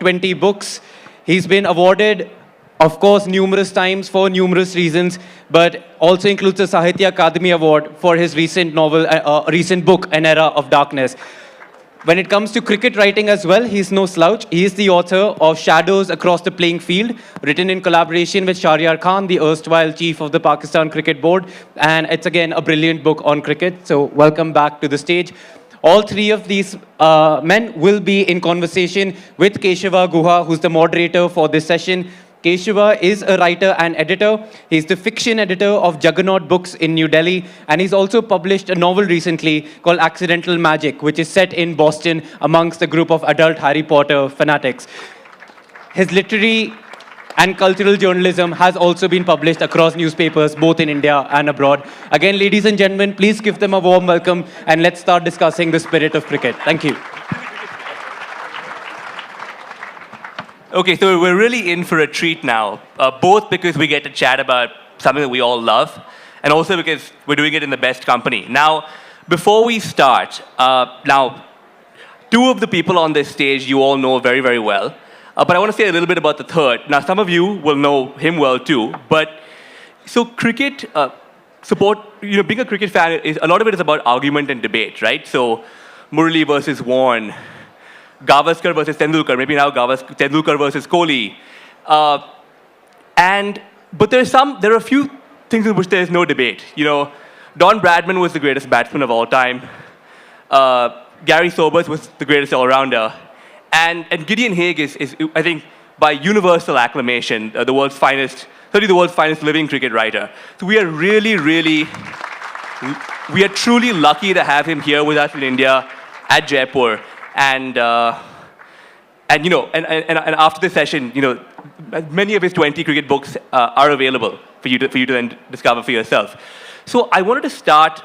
20 books. He's been awarded, of course, numerous times for numerous reasons, but also includes the Sahitya Akademi Award for his recent novel, recent book, An Era of Darkness. When it comes to cricket writing as well, he's no slouch. He is the author of Shadows Across the Playing Field, written in collaboration with Shahryar Khan, the erstwhile chief of the Pakistan Cricket Board. And it's again a brilliant book on cricket. So welcome back to the stage. All three of these men will be in conversation with Keshava Guha, who's the moderator for this session. Keshava is a writer and editor. He's the fiction editor of Juggernaut Books in New Delhi. And he's also published a novel recently called Accidental Magic, which is set in Boston amongst a group of adult Harry Potter fanatics. His literary and cultural journalism has also been published across newspapers, both in India and abroad. Again, ladies and gentlemen, please give them a warm welcome and let's start discussing the spirit of cricket. Thank you. Okay, so we're really in for a treat now, both because we get to chat about something that we all love, and also because we're doing it in the best company. Now, before we start, two of the people on this stage you all know very, very well, but I want to say a little bit about the third. Now, some of you will know him well too, but so cricket support, being a cricket fan, a lot of it is about argument and debate, right? So Murali versus Warren, Gavaskar versus Tendulkar, maybe now Tendulkar versus Kohli. But there are a few things in which there is no debate. Don Bradman was the greatest batsman of all time. Gary Sobers was the greatest all-rounder. And Gideon Haigh is, I think, by universal acclamation, the world's finest living cricket writer. So we are truly lucky to have him here with us in India at Jaipur. And after this session, many of his 20 cricket books are available for you to then discover for yourself. So I wanted to start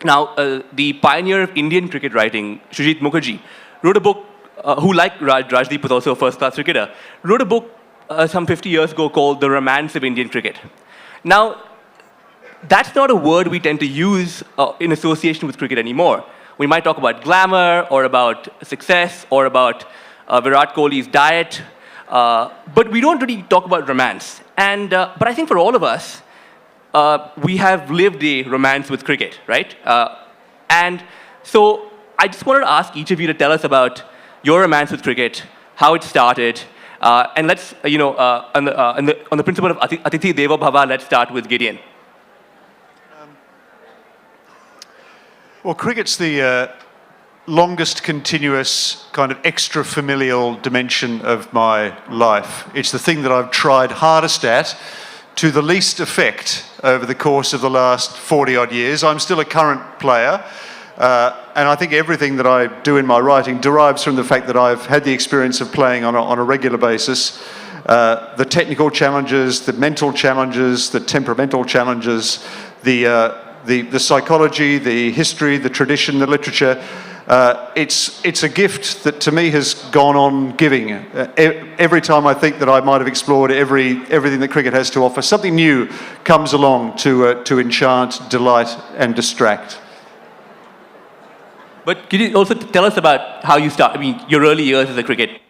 now. The pioneer of Indian cricket writing, Sujit Mukherjee, wrote a book. Who, like Rajdeep, was also a first-class cricketer, wrote a book some 50 years ago called The Romance of Indian Cricket. Now, that's not a word we tend to use in association with cricket anymore. We might talk about glamour, or about success, or about Virat Kohli's diet, but we don't really talk about romance. But I think for all of us, we have lived a romance with cricket, right? And so I just wanted to ask each of you to tell us about your romance with cricket, how it started, and let's, on the principle of Atithi Deva Bhava, let's start with Gideon. Well, cricket's the longest continuous kind of extra-familial dimension of my life. It's the thing that I've tried hardest at to the least effect over the course of the last 40-odd years. I'm still a current player, and I think everything that I do in my writing derives from the fact that I've had the experience of playing on a regular basis. The technical challenges, the mental challenges, the temperamental challenges, the psychology, the history, the tradition, the literature. It's a gift that to me has gone on giving. Every time I think that I might have explored everything that cricket has to offer, something new comes along to enchant, delight, and distract. But could you also tell us about how you start? I mean, your early years as a cricket.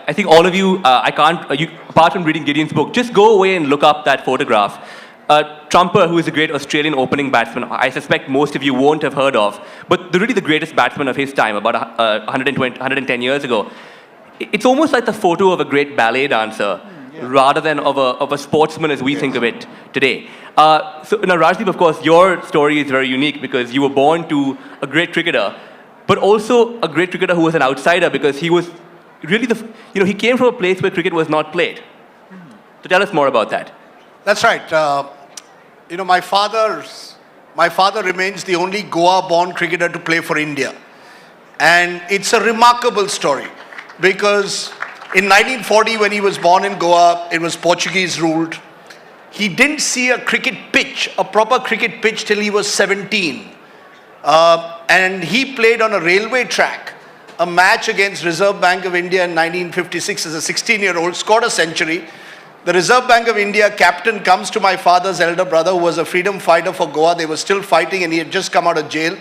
I think all of you, apart from reading Gideon's book, just go away and look up that photograph. Trumper, who is a great Australian opening batsman, I suspect most of you won't have heard of, but really the greatest batsman of his time, about 110 years ago. It's almost like the photo of a great ballet dancer, rather than of a sportsman as we think of it today. So now, Rajdeep, of course, your story is very unique because you were born to a great cricketer, but also a great cricketer who was an outsider because he was really he came from a place where cricket was not played. So tell us more about that. That's right. My father remains the only Goa-born cricketer to play for India. And it's a remarkable story because in 1940, when he was born in Goa, it was Portuguese ruled. He didn't see a cricket pitch, a proper cricket pitch, till he was 17. And he played on a railway track, a match against Reserve Bank of India in 1956 as a 16-year-old, scored a century. The Reserve Bank of India captain comes to my father's elder brother, who was a freedom fighter for Goa. They were still fighting and he had just come out of jail.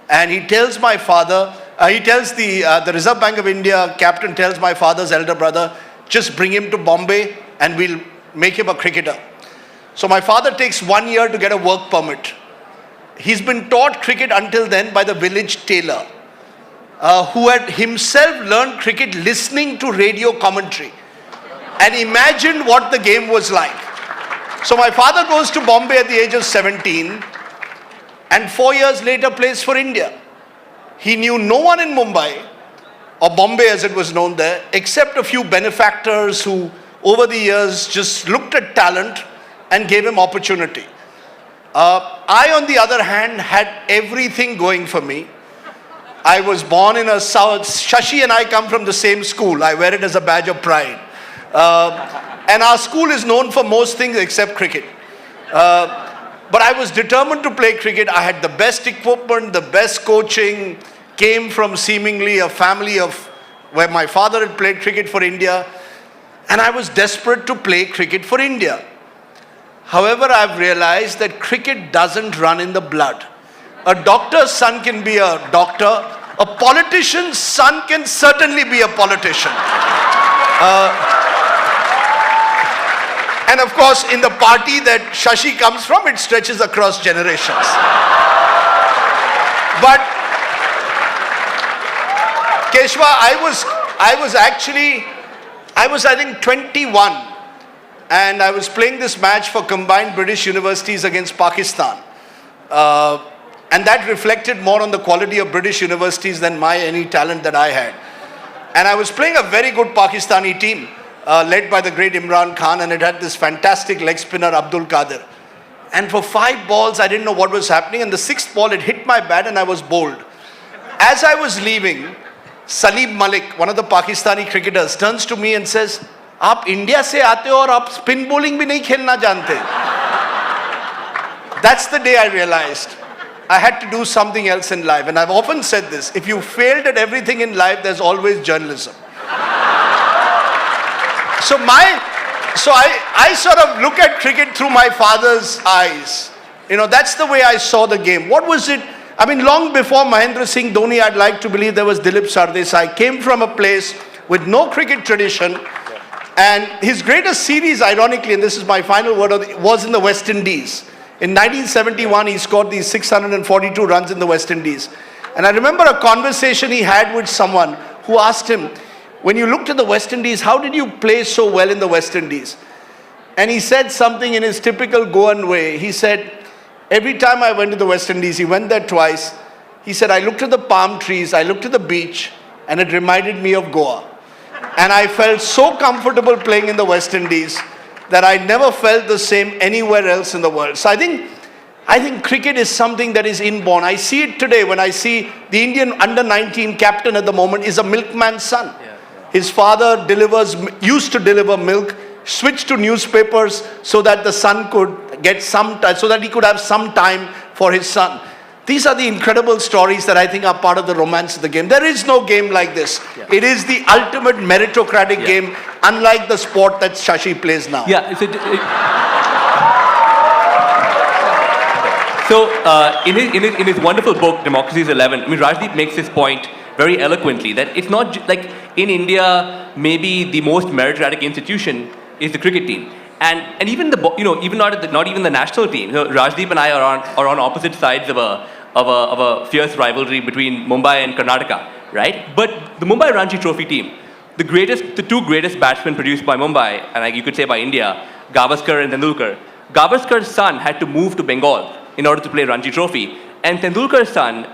And he tells my father, the Reserve Bank of India captain tells my father's elder brother, just bring him to Bombay and we'll make him a cricketer. So my father takes 1 year to get a work permit. He's been taught cricket until then by the village tailor, who had himself learned cricket listening to radio commentary. And imagine what the game was like. So my father goes to Bombay at the age of 17 and 4 years later plays for India. He knew no one in Mumbai, or Bombay as it was known there, except a few benefactors who over the years just looked at talent and gave him opportunity. I, on the other hand, had everything going for me. I was born in a South. Shashi and I come from the same school. I wear it as a badge of pride. And our school is known for most things except cricket. But I was determined to play cricket. I had the best equipment, the best coaching, came from seemingly a family of where my father had played cricket for India. And I was desperate to play cricket for India. However, I've realized that cricket doesn't run in the blood. A doctor's son can be a doctor. A politician's son can certainly be a politician. And of course, in the party that Shashi comes from, it stretches across generations. But Keshava, I was I think 21, and I was playing this match for combined British universities against Pakistan. And that reflected more on the quality of British universities than any talent that I had. And I was playing a very good Pakistani team, led by the great Imran Khan, and it had this fantastic leg spinner, Abdul Qadir. And for 5 balls, I didn't know what was happening, and the 6th ball, it hit my bat and I was bowled. As I was leaving, Salim Malik, one of the Pakistani cricketers, turns to me and says, "Aap India se aate ho aur aap spin bowling bhi nahi khelna jante." That's the day I realized I had to do something else in life. And I've often said this, if you failed at everything in life, there's always journalism. So I sort of look at cricket through my father's eyes. That's the way I saw the game. What was it? I mean, long before Mahendra Singh Dhoni, I'd like to believe there was Dilip Sardesai. Came from a place with no cricket tradition. And his greatest series, ironically, and this is my final word, was in the West Indies. In 1971, he scored these 642 runs in the West Indies. And I remember a conversation he had with someone who asked him, when you looked at the West Indies, how did you play so well in the West Indies? And he said something in his typical Goan way. He said, every time I went to the West Indies, he went there twice. He said, I looked at the palm trees, I looked at the beach, and it reminded me of Goa. And I felt so comfortable playing in the West Indies that I never felt the same anywhere else in the world. So I think cricket is something that is inborn. I see it today when I see the Indian under-19 captain at the moment is a milkman's son. His father used to deliver milk, switched to newspapers so that the son could get so that he could have some time for his son. These are the incredible stories that I think are part of the romance of the game. There is no game like this. Yeah. It is the ultimate meritocratic game, unlike the sport that Shashi plays now. Yeah. So in his wonderful book, Democracy is 11, I mean, Rajdeep makes this point very eloquently that it's not like in India, maybe the most meritocratic institution is the cricket team. And even even not even the national team. Rajdeep and I are on opposite sides of a fierce rivalry between Mumbai and Karnataka, right? But the Mumbai Ranji Trophy team, the two greatest batsmen produced by Mumbai, and you could say by India, Gavaskar and Tendulkar. Gavaskar's son had to move to Bengal in order to play Ranji Trophy, and Tendulkar's son,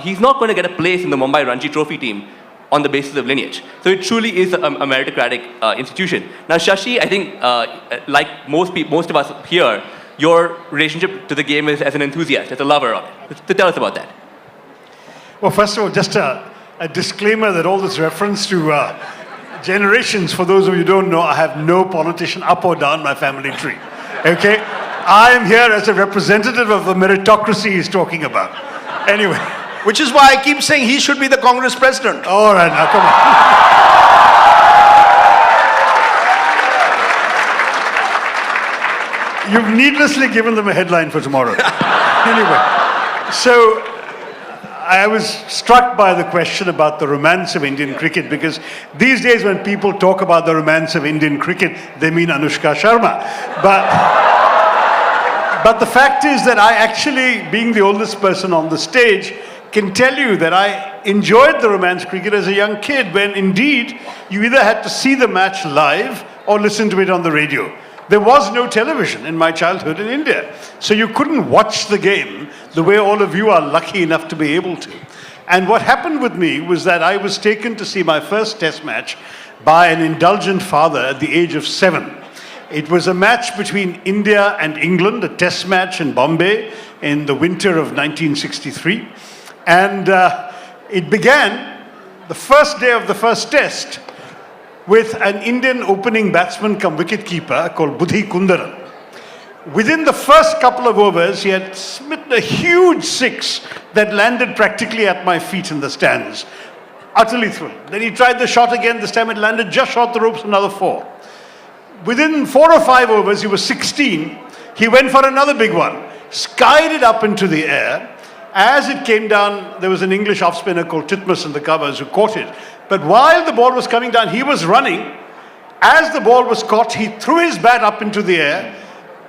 he's not going to get a place in the Mumbai Ranji Trophy team on the basis of lineage. So it truly is a meritocratic institution. Now, Shashi, I think, like most of us here, your relationship to the game is as an enthusiast, as a lover of it. So tell us about that. Well, first of all, just a disclaimer that all this reference to generations, for those of you who don't know, I have no politician up or down my family tree. Okay? I am here as a representative of the meritocracy he's talking about. Anyway. Which is why I keep saying he should be the Congress president. All right, now come on. You've needlessly given them a headline for tomorrow. Anyway, so I was struck by the question about the romance of Indian cricket, because these days when people talk about the romance of Indian cricket, they mean Anushka Sharma. But the fact is that I actually, being the oldest person on the stage, can tell you that I enjoyed the romance cricket as a young kid, when indeed you either had to see the match live or listen to it on the radio. There was no television in my childhood in India, so you couldn't watch the game the way all of you are lucky enough to be able to. And what happened with me was that I was taken to see my first test match by an indulgent father at the age of 7. It was a match between India and England, a test match in Bombay in the winter of 1963. And it began the first day of the first test with an Indian opening batsman come wicketkeeper called Budhi Kundaran. Within the first couple of overs, he had smitten a huge six that landed practically at my feet in the stands. Utterly thrilled. Then he tried the shot again. This time it landed just short the ropes, another 4. Within 4 or 5 overs, he was 16. He went for another big one, skied it up into the air. As it came down, there was an English off-spinner called Titmus in the covers who caught it. But while the ball was coming down, he was running. As the ball was caught, he threw his bat up into the air,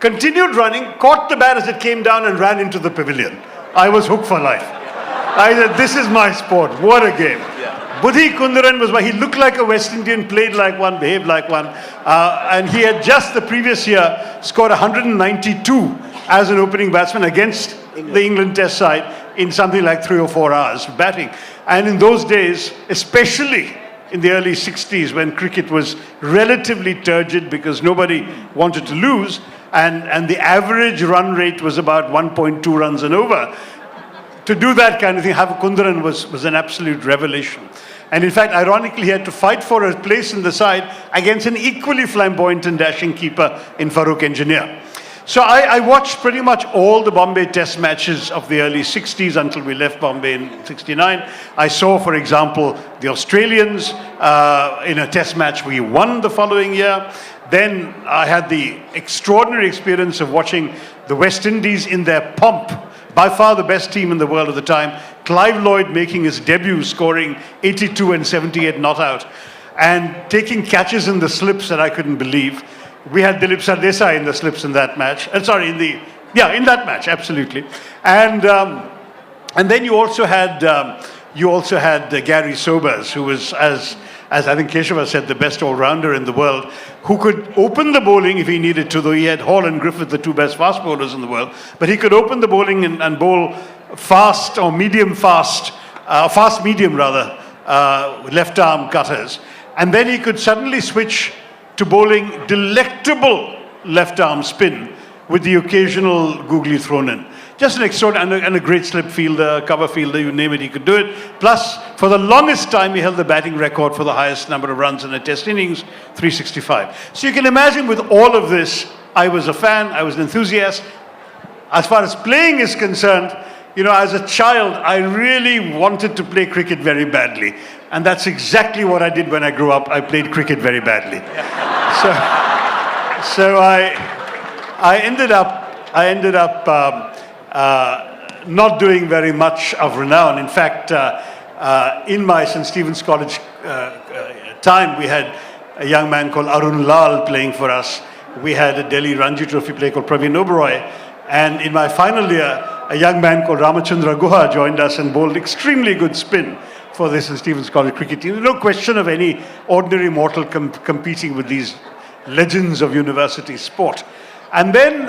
continued running, caught the bat as it came down and ran into the pavilion. I was hooked for life. I said, this is my sport. What a game. Budhi Kundaran was he looked like a West Indian, played like one, behaved like one. And he had just the previous year scored 192 as an opening batsman against the England test side in something like 3 or 4 hours of batting. And in those days, especially in the early 60s, when cricket was relatively turgid because nobody wanted to lose, and the average run rate was about 1.2 runs and over, to do that kind of thing, have Kundaran was an absolute revelation. And in fact, ironically, he had to fight for a place in the side against an equally flamboyant and dashing keeper in Farooq Engineer. So I watched pretty much all the Bombay test matches of the early 60s until we left Bombay in 69. I saw, for example, the Australians in a test match we won the following year. Then I had the extraordinary experience of watching the West Indies in their pomp, by far the best team in the world at the time. Clive Lloyd making his debut, scoring 82 and 78 not out, and taking catches in the slips that I couldn't believe. We had Dilip Sardesai in the slips in that match. In that match, absolutely. And then you also had Gary Sobers, who was, as I think Keshava said, the best all-rounder in the world, who could open the bowling if he needed to, though he had Hall and Griffith, the 2 best fast bowlers in the world. But he could open the bowling and bowl fast or medium fast, fast-medium rather, left arm cutters. And then he could suddenly switch to bowling delectable left arm spin with the occasional googly thrown in. Just an extraordinary, and a great slip fielder, cover fielder, you name it, he could do it. Plus, for the longest time, he held the batting record for the highest number of runs in a test innings, 365. So you can imagine with all of this, I was a fan, I was an enthusiast. As far as playing is concerned, as a child, I really wanted to play cricket very badly. And that's exactly what I did when I grew up. I played cricket very badly. So I ended up not doing very much of renown. In fact, in my St. Stephen's College time, we had a young man called Arun Lal playing for us. We had a Delhi Ranji Trophy player called Praveen Oberoi. And in my final year, a young man called Ramachandra Guha joined us and bowled extremely good spin for the St. Stephen's College cricket team. There's no question of any ordinary mortal competing with these legends of university sport. And then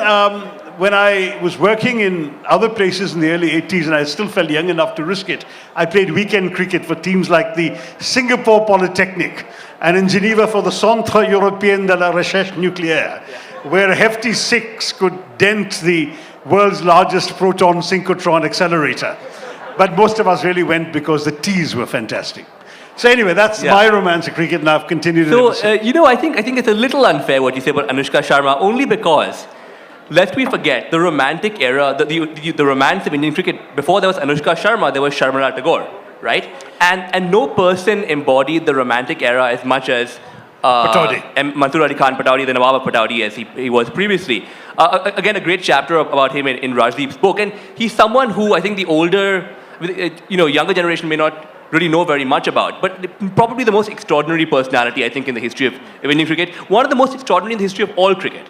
when I was working in other places in the early 80s and I still felt young enough to risk it, I played weekend cricket for teams like the Singapore Polytechnic and in Geneva for the Centre Européen de la Recherche Nucléaire, where a hefty six could dent the world's largest proton synchrotron accelerator. But most of us really went because the teas were fantastic. So anyway, that's my romance of cricket, and I've continued. So, I think it's a little unfair what you say about Anushka Sharma, only because, lest we forget, the romantic era, the romance of Indian cricket, before there was Anushka Sharma, there was Sharmila Tagore, right? And no person embodied the romantic era as much as Mansur Ali Khan Pataudi, the Nawab of Pataudi, as he was previously. Again, a great chapter about him in Rajdeep's book. And he's someone who I think the older, younger generation may not really know very much about, but probably the most extraordinary personality, I think, in the history of Indian cricket. One of the most extraordinary in the history of all cricket.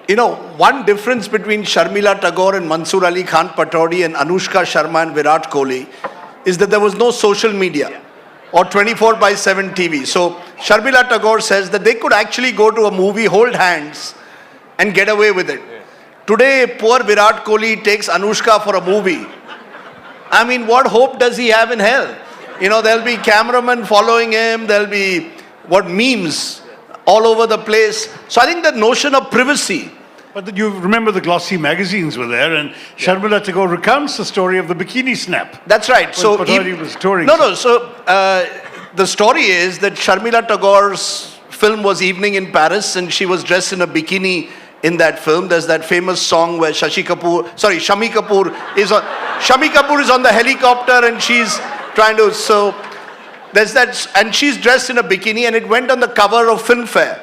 One difference between Sharmila Tagore and Mansur Ali Khan Pataudi and Anushka Sharma and Virat Kohli is that there was no social media or 24/7 TV. So Sharmila Tagore says that they could actually go to a movie, hold hands, and get away with it. Today, poor Virat Kohli takes Anushka for a movie. I mean, what hope does he have in hell? There'll be cameramen following him, there'll be memes all over the place. So I think the notion of privacy. But you remember the glossy magazines were there, and Sharmila Tagore recounts the story of the bikini snap. That's right. So Pataudi was touring. So the story is that Sharmila Tagore's film was Evening in Paris, and she was dressed in a bikini in that film. There's that famous song where Shami Kapoor is on the helicopter, and she's trying to, so there's that, and she's dressed in a bikini, and it went on the cover of Filmfare.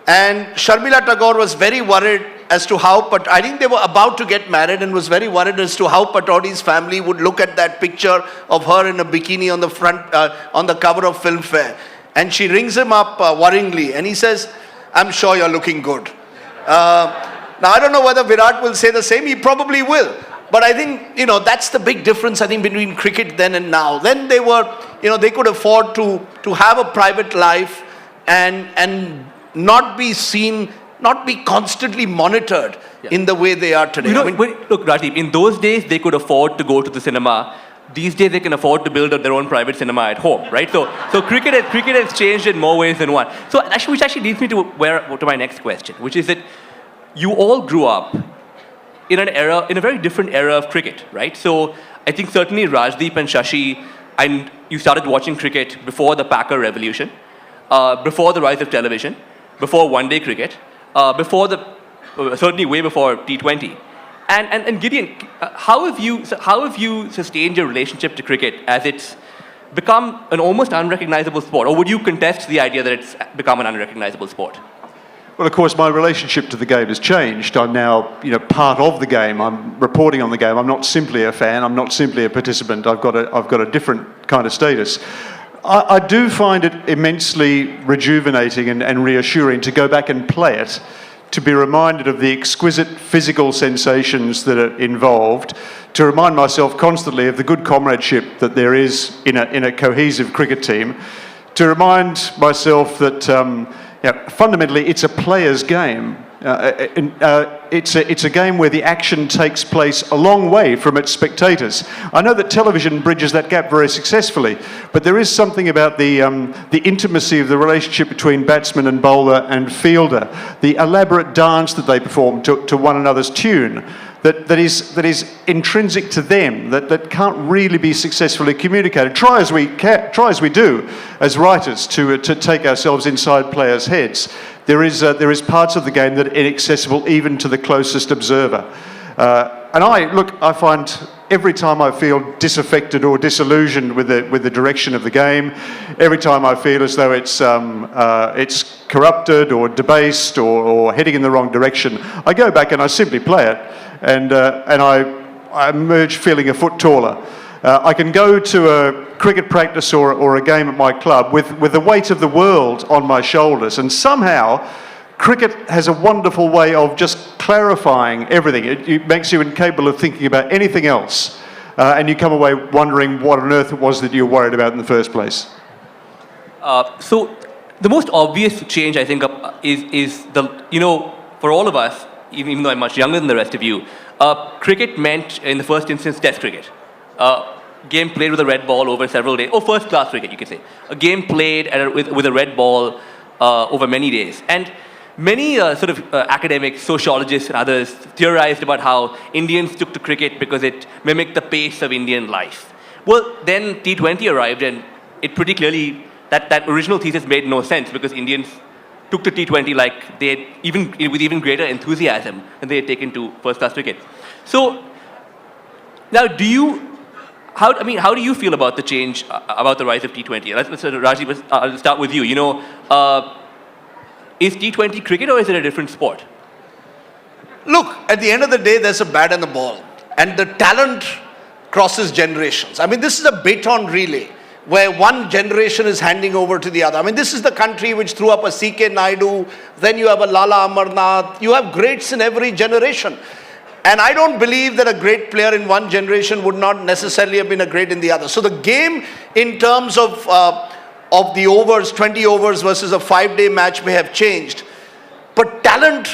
And Sharmila Tagore was very worried as to how, I think they were about to get married, and was very worried as to how Pataudi's family would look at that picture of her in a bikini on the front, on the cover of Filmfare. And she rings him up worryingly, and he says, "I'm sure you're looking good." Now, I don't know whether Virat will say the same. He probably will. But I think, that's the big difference, I think, between cricket then and now. Then they were, they could afford to have a private life and not be seen, not be constantly monitored in the way they are today. Look, Rajdeep, in those days, they could afford to go to the cinema. These days, they can afford to build their own private cinema at home, right? So cricket has changed in more ways than one. So which actually leads me to my next question, which is that you all grew up in a very different era of cricket, right? So I think certainly Rajdeep and Shashi, and you started watching cricket before the Packer revolution, before the rise of television, before one-day cricket, certainly way before T20. And Gideon, how have you sustained your relationship to cricket as it's become an almost unrecognizable sport? Or would you contest the idea that it's become an unrecognizable sport? Well, of course, my relationship to the game has changed. I'm now, part of the game. I'm reporting on the game. I'm not simply a fan. I'm not simply a participant. I've got a different kind of status. I do find it immensely rejuvenating and reassuring to go back and play it, to be reminded of the exquisite physical sensations that are involved, to remind myself constantly of the good comradeship that there is in a cohesive cricket team, to remind myself that fundamentally it's a player's game. It's a game where the action takes place a long way from its spectators. I know that television bridges that gap very successfully, but there is something about the intimacy of the relationship between batsman and bowler and fielder, the elaborate dance that they perform to one another's tune, that is intrinsic to them, that can't really be successfully communicated. Try as we do as writers to take ourselves inside players' heads. There is parts of the game that are inaccessible even to the closest observer. And I find every time I feel disaffected or disillusioned with the direction of the game, every time I feel as though it's corrupted or debased or heading in the wrong direction, I go back and I simply play it, and I emerge feeling a foot taller. I can go to a cricket practice or a game at my club with the weight of the world on my shoulders, and somehow cricket has a wonderful way of just clarifying everything. It makes you incapable of thinking about anything else, and you come away wondering what on earth it was that you were worried about in the first place. So the most obvious change, I think, is for all of us, even though I'm much younger than the rest of you, cricket meant, in the first instance, Test cricket. Game played with a red ball over several days, or first-class cricket, you could say. A game played with a red ball over many days. And many academics, sociologists and others theorized about how Indians took to cricket because it mimicked the pace of Indian life. Well, then T20 arrived, and it pretty clearly, that original thesis made no sense, because Indians took to T20 like they had with even greater enthusiasm than they had taken to first-class cricket. So now, how do you feel about the change, about the rise of T20? Let's Rajdeep, I'll start with you. Is T20 cricket, or is it a different sport? Look, at the end of the day, there's a bat and a ball. And the talent crosses generations. I mean, this is a baton relay, where one generation is handing over to the other. I mean, this is the country which threw up a C.K. Naidu, then you have a Lala Amarnath, you have greats in every generation. And I don't believe that a great player in one generation would not necessarily have been a great in the other. So the game, in terms of the overs, 20 overs versus a 5-day match, may have changed. But talent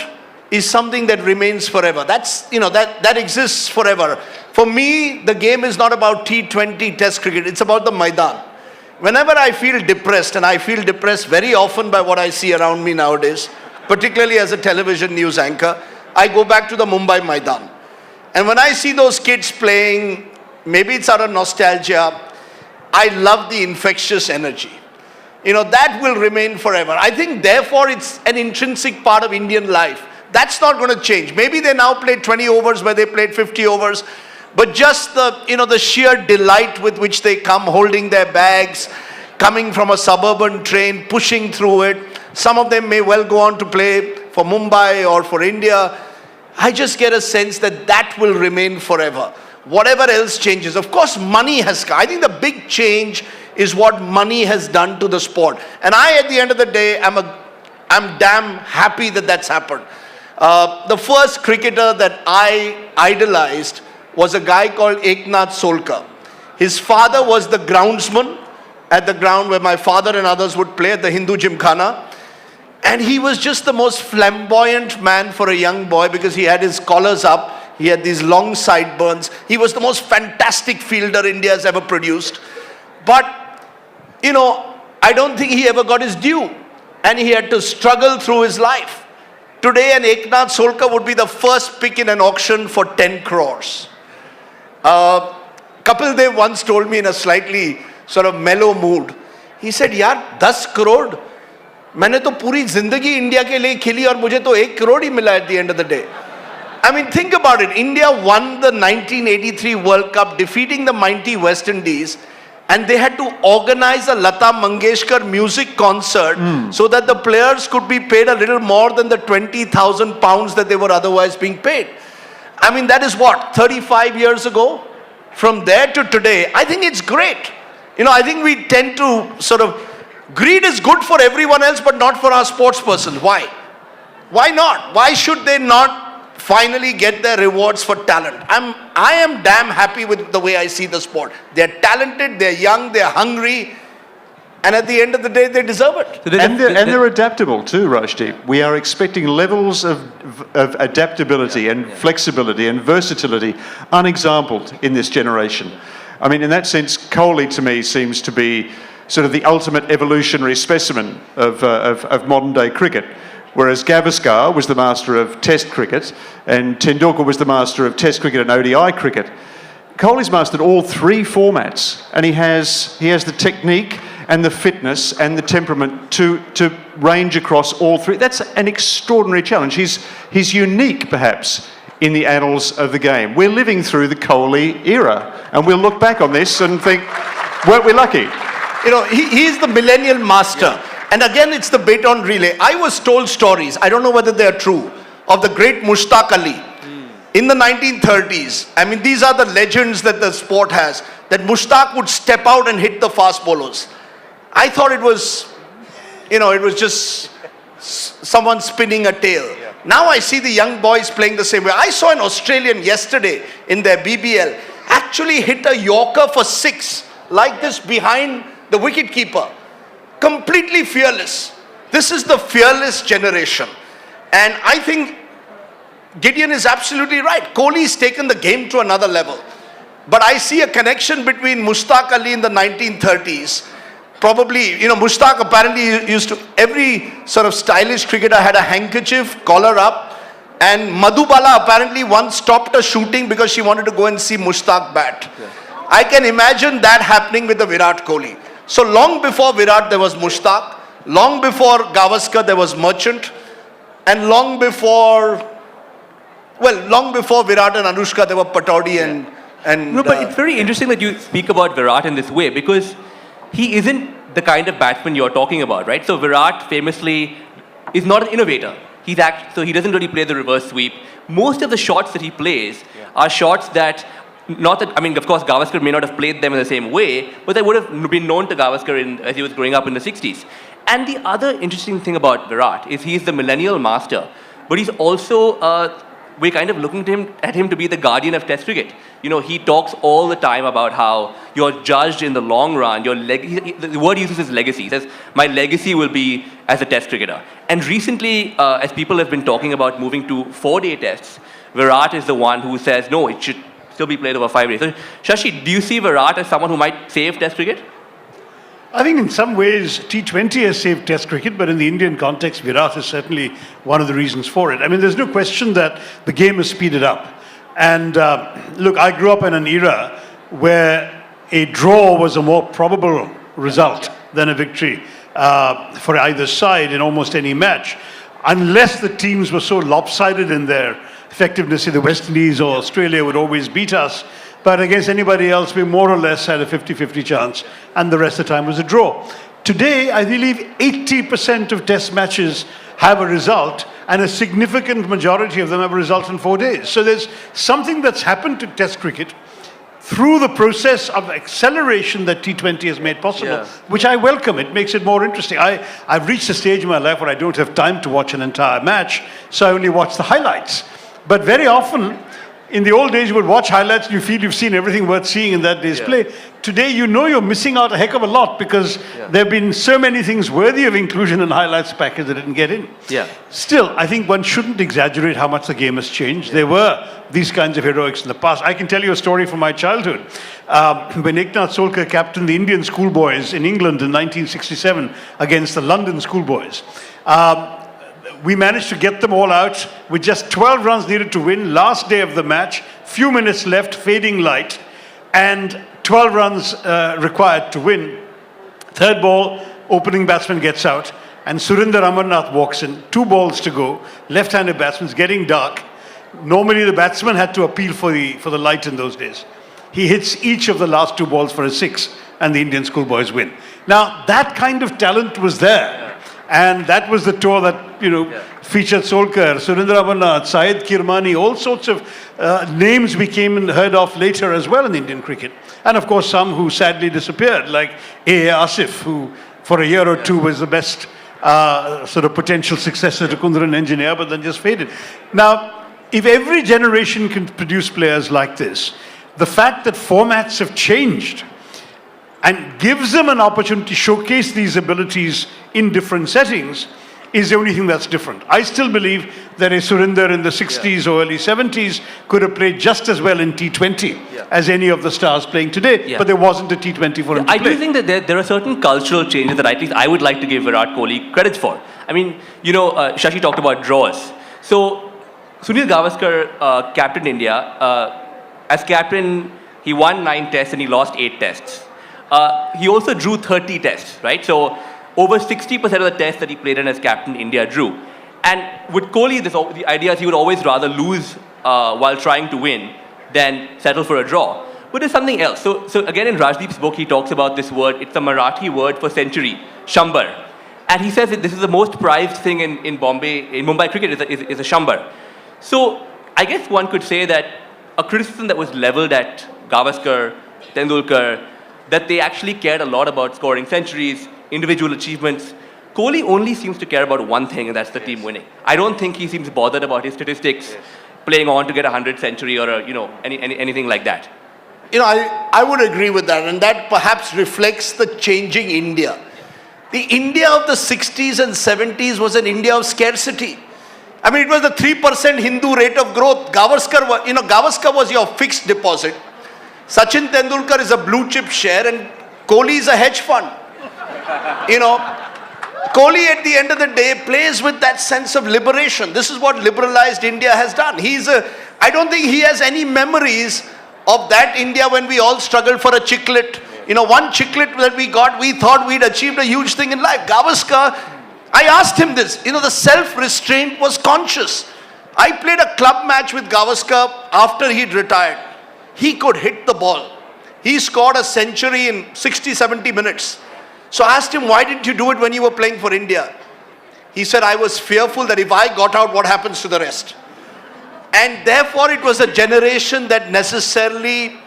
is something that remains forever. That exists forever. For me, the game is not about T20 Test cricket. It's about the Maidan. Whenever I feel depressed, and I feel depressed very often by what I see around me nowadays, particularly as a television news anchor, I go back to the Mumbai Maidan. And when I see those kids playing, maybe it's out of nostalgia, I love the infectious energy. That will remain forever. I think, therefore, it's an intrinsic part of Indian life. That's not going to change. Maybe they now play 20 overs where they played 50 overs, but just the sheer delight with which they come, holding their bags, coming from a suburban train, pushing through it. Some of them may well go on to play for Mumbai or for India. I just get a sense that will remain forever. Whatever else changes. Of course, money has come. I think the big change is what money has done to the sport. And at the end of the day, I'm damn happy that that's happened. The first cricketer that I idolized was a guy called Eknath Solkar. His father was the groundsman at the ground where my father and others would play at the Hindu Gymkhana. And he was just the most flamboyant man for a young boy, because he had his collars up. He had these long sideburns. He was the most fantastic fielder India has ever produced. But, I don't think he ever got his due. And he had to struggle through his life. Today, an Eknath Solkar would be the first pick in an auction for 10 crores. Kapil Dev once told me in a slightly sort of mellow mood, he said, "Yaar, 10 crore? मैंने तो पूरी जिंदगी India के लिए खेली और मुझे तो 1 crore ही मिला at the end of the day." I mean, think about it. India won the 1983 World Cup, defeating the mighty West Indies, and they had to organize a Lata Mangeshkar music concert so that the players could be paid a little more than the 20,000 pounds that they were otherwise being paid. I mean, that is what, 35 years ago? From there to today, I think it's great. I think we tend to greed is good for everyone else, but not for our sports person. Why? Why not? Why should they not finally get their rewards for talent? I am damn happy with the way I see the sport. They're talented, they're young, they're hungry, and at the end of the day, they deserve it. And they're adaptable too, Rajdeep. We are expecting levels of adaptability and flexibility and versatility unexampled in this generation. I mean, in that sense, Kohli to me seems to be sort of the ultimate evolutionary specimen of modern day cricket. Whereas Gavaskar was the master of Test cricket and Tendulkar was the master of Test cricket and ODI cricket. Kohli's mastered all 3 formats, and he has the technique and the fitness and the temperament to range across all 3. That's an extraordinary challenge. He's unique, perhaps, in the annals of the game. We're living through the Kohli era, and we'll look back on this and think, weren't we lucky? He's the millennial master. Yeah. And again, it's the baton relay. I was told stories, I don't know whether they are true, of the great Mushtaq Ali in the 1930s. I mean, these are the legends that the sport has. that Mushtaq would step out and hit the fast bowlers. I thought it was, it was just someone spinning a tale. Now I see the young boys playing the same way. I saw an Australian yesterday in their BBL actually hit a Yorker for 6, like this behind the wicket keeper. Completely fearless. This is the fearless generation. And I think Gideon is absolutely right. Kohli's taken the game to another level. But I see a connection between Mushtaq Ali in the 1930s. Probably, Mushtaq apparently used to, every sort of stylish cricketer had a handkerchief, collar up. And Madhubala apparently once stopped a shooting because she wanted to go and see Mushtaq bat. Yeah. I can imagine that happening with the Virat Kohli. So long before Virat there was Mushtaq, long before Gavaskar there was Merchant, and long before Virat and Anushka there were Pataudi and No, but it's very interesting that you speak about Virat in this way, because he isn't the kind of batsman you're talking about, right? So Virat famously is not an innovator. So he doesn't really play the reverse sweep. Most of the shots that he plays are shots that, of course, Gavaskar may not have played them in the same way, but they would have been known to Gavaskar as he was growing up in the 60s. And the other interesting thing about Virat is he's the millennial master, but he's also, we're kind of looking at him to be the guardian of Test cricket. He talks all the time about how you're judged in the long run. The word he uses is legacy. He says, my legacy will be as a Test cricketer. And recently, as people have been talking about moving to 4-day tests, Virat is the one who says, no, it should still be played over 5 days. So, Shashi, do you see Virat as someone who might save Test cricket? I think in some ways T20 has saved Test cricket, but in the Indian context, Virat is certainly one of the reasons for it. I mean, there's no question that the game has speeded up. And look, I grew up in an era where a draw was a more probable result than a victory for either side in almost any match, unless the teams were so lopsided in their effectiveness. The West Indies or Australia would always beat us. But against anybody else, we more or less had a 50-50 chance, and the rest of the time was a draw. Today, I believe 80% of Test matches have a result, and a significant majority of them have a result in 4 days. So there's something that's happened to Test cricket through the process of acceleration that T20 has made possible, which I welcome. It makes it more interesting. I've reached a stage in my life where I don't have time to watch an entire match, so I only watch the highlights. But very often, in the old days, you would watch highlights and you feel you've seen everything worth seeing in that day's play. Today, you're missing out a heck of a lot because there have been so many things worthy of inclusion in highlights package that didn't get in. Still, I think one shouldn't exaggerate how much the game has changed. There were these kinds of heroics in the past. I can tell you a story from my childhood. When Eknath Solkar captained the Indian schoolboys in England in 1967 against the London schoolboys, we managed to get them all out with just 12 runs needed to win. Last day of the match, few minutes left, fading light, and 12 runs required to win. Third ball, opening batsman gets out, and Surinder Amarnath walks in. 2 balls to go. Left-handed batsman's getting dark. Normally the batsman had to appeal for the light in those days. He hits each of the last 2 balls for a 6, and the Indian schoolboys win. Now, that kind of talent was there. And that was the tour that, featured Solkar, Surendra Amarnath, Syed Kirmani, all sorts of names we came and heard of later as well in Indian cricket. And of course, some who sadly disappeared, like A.A. Asif, who for a year or two was the best sort of potential successor to Kundaran Engineer, but then just faded. Now, if every generation can produce players like this, the fact that formats have changed and gives them an opportunity to showcase these abilities in different settings is the only thing that's different. I still believe that a Surinder in the 60s or early 70s could have played just as well in T20 as any of the stars playing today, but there wasn't a T20 for him to play. I do think that there are certain cultural changes that at least I would like to give Virat Kohli credits for. I mean, Shashi talked about draws. So, Sunil Gavaskar captained India. As captain, he won 9 tests and he lost 8 tests. He also drew 30 tests, right? So over 60% of the tests that he played in as captain, India drew. And with Kohli, the idea is he would always rather lose while trying to win than settle for a draw. But there's something else. So again, in Rajdeep's book, he talks about this word. It's a Marathi word for century, shambar. And he says that this is the most prized thing in Mumbai cricket is a shambar. So I guess one could say that a criticism that was leveled at Gavaskar Tendulkar, that they actually cared a lot about scoring centuries, individual achievements. Kohli only seems to care about one thing, and that's the team winning. I don't think he seems bothered about his statistics, playing on to get a 100th century or anything like that. I would agree with that, and that perhaps reflects the changing India. The India of the 60s and 70s was an India of scarcity. I mean, it was the 3% Hindu rate of growth. Gavaskar was your fixed deposit. Sachin Tendulkar is a blue chip share, and Kohli is a hedge fund. Kohli at the end of the day plays with that sense of liberation. This is what liberalized India has done. I don't think he has any memories of that India when we all struggled for a chiclet. One chiclet that we got, we thought we'd achieved a huge thing in life. Gavaskar, I asked him this, the self-restraint was conscious. I played a club match with Gavaskar after he'd retired. He could hit the ball. He scored a century in 60, 70 minutes. So I asked him, why didn't you do it when you were playing for India? He said, I was fearful that if I got out, what happens to the rest? And therefore, it was a generation that necessarily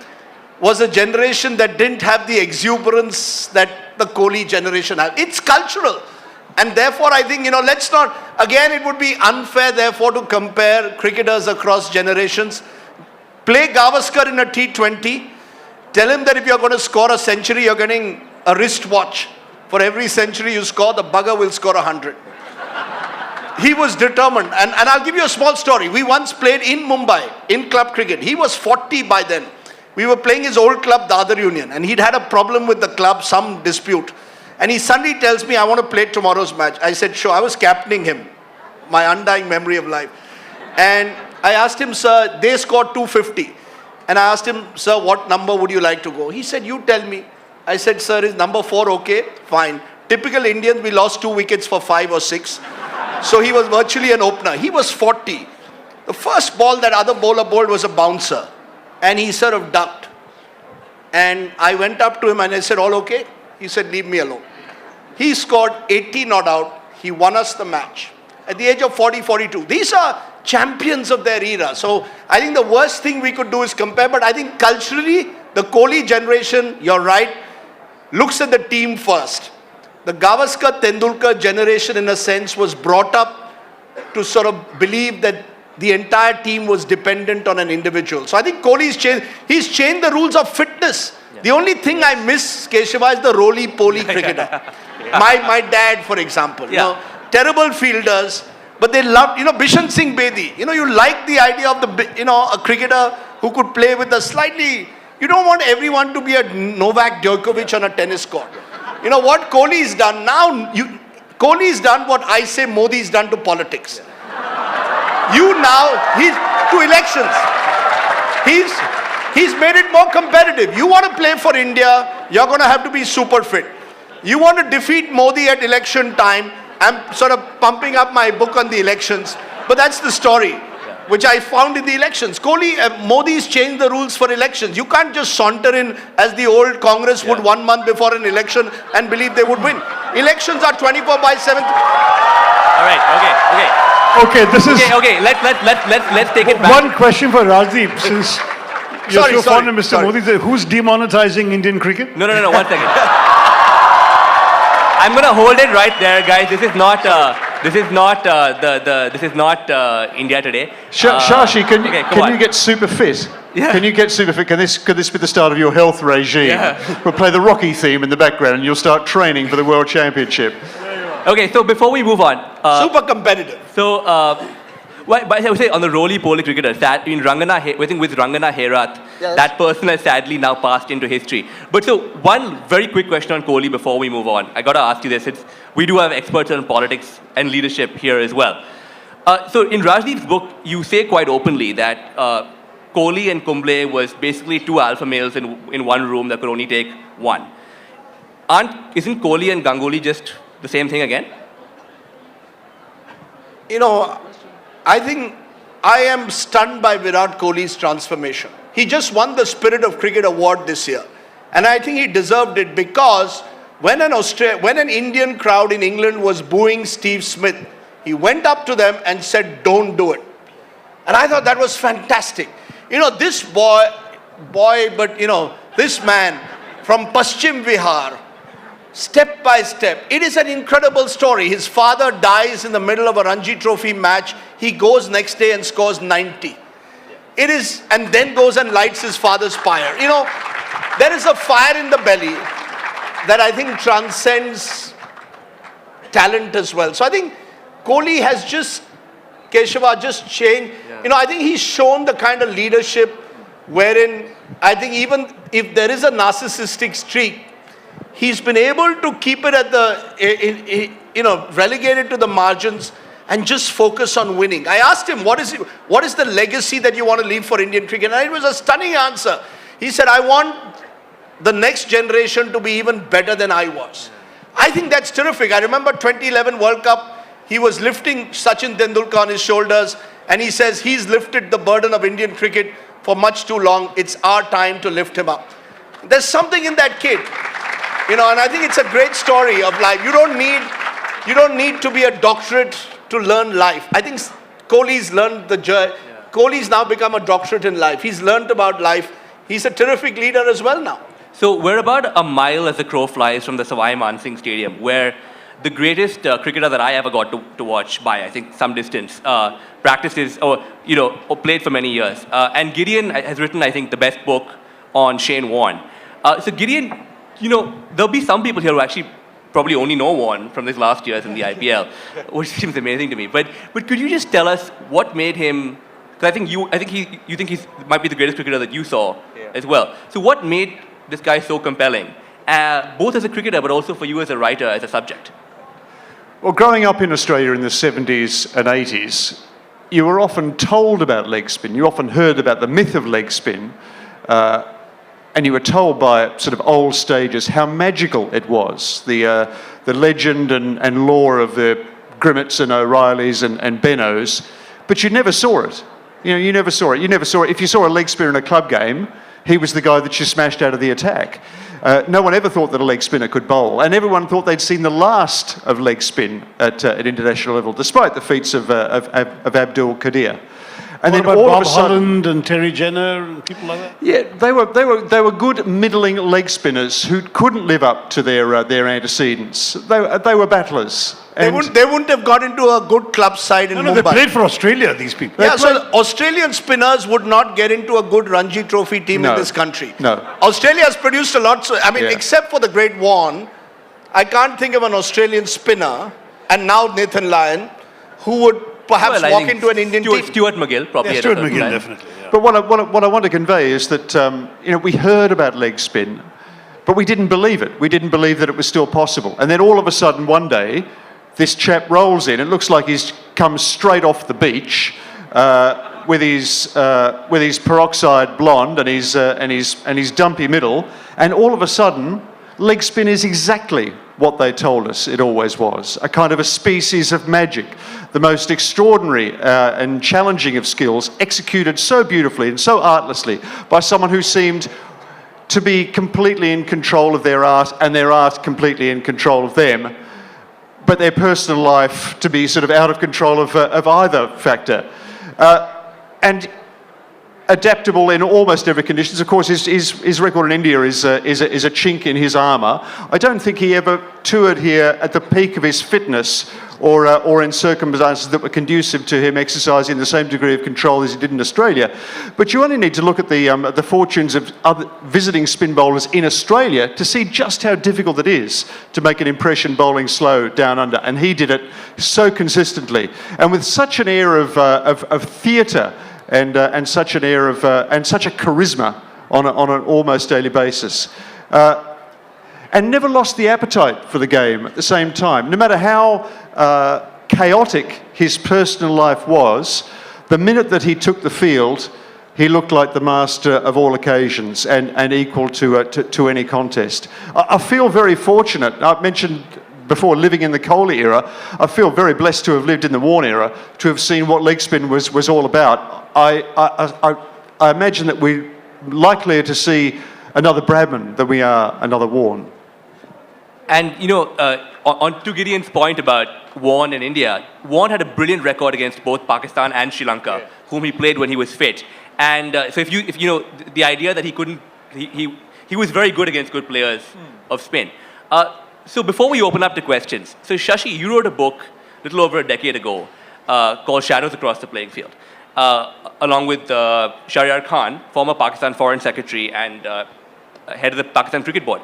was a generation that didn't have the exuberance that the Kohli generation had. It's cultural. And therefore, I think, let's not, again, it would be unfair, therefore, to compare cricketers across generations. Play Gavaskar in a T20. Tell him that if you're going to score a century, you're getting a wristwatch. For every century you score, the bugger will score 100. He was determined. And I'll give you a small story. We once played in Mumbai, in club cricket. He was 40 by then. We were playing his old club, Dadar Union. And he'd had a problem with the club, some dispute. And he suddenly tells me, I want to play tomorrow's match. I said, sure. I was captaining him. My undying memory of life. And I asked him, sir, they scored 250. And I asked him, sir, what number would you like to go? He said, you tell me. I said, sir, is number 4 okay? Fine. Typical Indians, we lost 2 wickets for 5 or 6. So he was virtually an opener. He was 40. The first ball that other bowler bowled was a bouncer. And he sort of ducked. And I went up to him and I said, all okay? He said, leave me alone. He scored 80 not out. He won us the match. At the age of 40, 42. These are champions of their era. So I think the worst thing we could do is compare. But I think culturally, the Kohli generation, you're right, looks at the team first. The Gavaskar Tendulkar generation, in a sense, was brought up to sort of believe that the entire team was dependent on an individual. So I think Kohli's changed. He's changed the rules of fitness. Yeah. The only thing I miss, Keshava, is the roly-poly cricketer. My dad, for example. Terrible fielders, but they loved, Bishan Singh Bedi. You like the idea of a cricketer who could play with a slightly. You don't want everyone to be a Novak Djokovic on a tennis court. What Kohli's done now, Kohli's done what I say Modi's done to politics. He's to elections. He's made it more competitive. You want to play for India, you're going to have to be super fit. You want to defeat Modi at election time. I'm sort of pumping up my book on the elections, but that's the story, which I found in the elections. Modi's changed the rules for elections. You can't just saunter in as the old Congress would 1 month before an election and believe they would win. Elections are 24/7. All right, okay. Okay, this is... Okay, let's take it back. One question for Rajdeep, since you're so fond of Mr. Modi. Who's demonetizing Indian cricket? No, 1 second. I'm going to hold it right there, guys. This is not India Today. Shashi, can on. you get super fit? Yeah. Can you get super fit? Could this be the start of your health regime? Yeah. We'll play the Rocky theme in the background and you'll start training for the World Championship. Okay, so before we move on. Super competitive. So, but I would say on the roly-poly cricketers, I think with Rangana Herath, yes, that person has sadly now passed into history. But so, one very quick question on Kohli before we move on. I got to ask you this. We do have experts on politics and leadership here as well. So in Rajdeep's book, you say quite openly that Kohli and Kumble was basically 2 alpha males in one room that could only take one. Isn't Kohli and Ganguly just the same thing again? I think I am stunned by Virat Kohli's transformation. He just won the Spirit of Cricket Award this year. And I think he deserved it because when an Indian crowd in England was booing Steve Smith, he went up to them and said, don't do it. And I thought that was fantastic. This boy, but This man from Paschim Vihar, step by step. It is an incredible story. His father dies in the middle of a Ranji Trophy match. He goes next day and scores 90. It is, and then goes and lights his father's fire. You know, there is a fire in the belly that I think transcends talent as well. So I think Kohli has just, Keshava just changed. Yeah. You know, I think he's shown the kind of leadership wherein I think even if there is a narcissistic streak, he's been able to keep it at the, relegated to the margins and just focus on winning. I asked him, what is the legacy that you want to leave for Indian cricket? And it was a stunning answer. He said, I want the next generation to be even better than I was. I think that's terrific. I remember 2011 World Cup, he was lifting Sachin Tendulkar on his shoulders, and he says he's lifted the burden of Indian cricket for much too long. It's our time to lift him up. There's something in that kid, and I think it's a great story of life. You don't need to be a doctorate to learn life. I think Kohli's learned the journey. Kohli's now become a doctorate in life. He's learned about life. He's a terrific leader as well now. So we're about a mile as the crow flies from the Savai Man Singh Stadium, where the greatest cricketer that I ever got to watch by, I think, some distance, practiced or played for many years. And Gideon has written, I think, the best book on Shane Warne. So Gideon, there'll be some people here who actually probably only know Warne from his last years in the IPL, which seems amazing to me. But could you just tell us what made him? Because I think he might be the greatest cricketer that you saw as well. So what made this guy so compelling, both as a cricketer but also for you as a writer, as a subject? Well, growing up in Australia in the 70s and 80s, you were often told about leg spin. You often heard about the myth of leg spin, and you were told by sort of old stagers how magical it was. The legend and lore of the Grimmets and O'Reillys and Bennos, but you never saw it. You never saw it. You never saw it. If you saw a leg spinner in a club game, he was the guy that you smashed out of the attack. No one ever thought that a leg spinner could bowl, and everyone thought they'd seen the last of leg spin at international level, despite the feats of Abdul Qadir. And What then about all Bob of a sudden, Holland and Terry Jenner and people like that? yeah, they were good middling leg spinners who couldn't live up to their antecedents. They were battlers. They wouldn't have got into a good club side in No, they Mumbai. played for Australia, these people. Yeah, so Australian spinners would not get into a good Ranji Trophy team No, in this country. no. Australia has produced a lot. So, Yeah. except for the great Warne, I can't think of an Australian spinner, and now Nathan Lyon, who would perhaps I walk think into an Indian team. Stuart McGill probably. Yeah, at a Stuart certain McGill, time. definitely. Yeah. But what I want to convey is that we heard about leg spin, but we didn't believe it. We didn't believe that it was still possible. And then all of a sudden, one day, this chap rolls in. It looks like he's come straight off the beach with his peroxide blonde and his dumpy middle, and all of a sudden, leg spin is exactly what they told us it always was, a kind of a species of magic, the most extraordinary and challenging of skills, executed so beautifully and so artlessly by someone who seemed to be completely in control of their art and their art completely in control of them, but their personal life to be sort of out of control of either factor. And adaptable in almost every conditions. Of course, his record in India is a chink in his armour. I don't think he ever toured here at the peak of his fitness or in circumstances that were conducive to him exercising the same degree of control as he did in Australia. But you only need to look at the fortunes of other visiting spin bowlers in Australia to see just how difficult it is to make an impression bowling slow down under. And he did it so consistently and with such an air of theatre and such an air of and such a charisma on an almost daily basis, and never lost the appetite for the game at the same time. No matter how chaotic his personal life was, the minute that he took the field, he looked like the master of all occasions and equal to any contest. I feel very fortunate. I've mentioned before living in the Kohli era. I feel very blessed to have lived in the Warne era, to have seen what leg spin was all about. I imagine that we're likelier to see another Bradman than we are another Warne. And, on to Gideon's point about Warne and India, Warne had a brilliant record against both Pakistan and Sri Lanka, whom he played when he was fit. And so if the idea that he he was very good against good players of spin. So before we open up to questions, so Shashi, you wrote a book a little over a decade ago called Shadows Across the Playing Field, along with Shahryar Khan, former Pakistan Foreign Secretary and head of the Pakistan Cricket Board.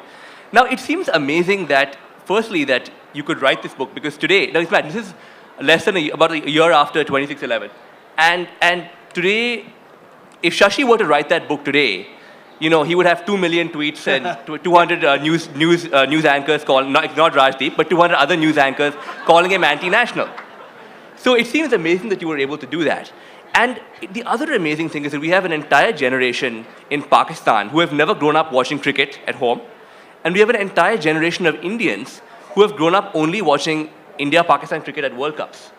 Now, it seems amazing that, firstly, that you could write this book, because today, now this is less than about a year after 26/11, and today, if Shashi were to write that book today, you know, he would have 2 million tweets and 200 news anchors calling, not Rajdeep, but 200 other news anchors calling him anti-national. So it seems amazing that you were able to do that. And the other amazing thing is that we have an entire generation in Pakistan who have never grown up watching cricket at home. And we have an entire generation of Indians who have grown up only watching India-Pakistan cricket at World Cups.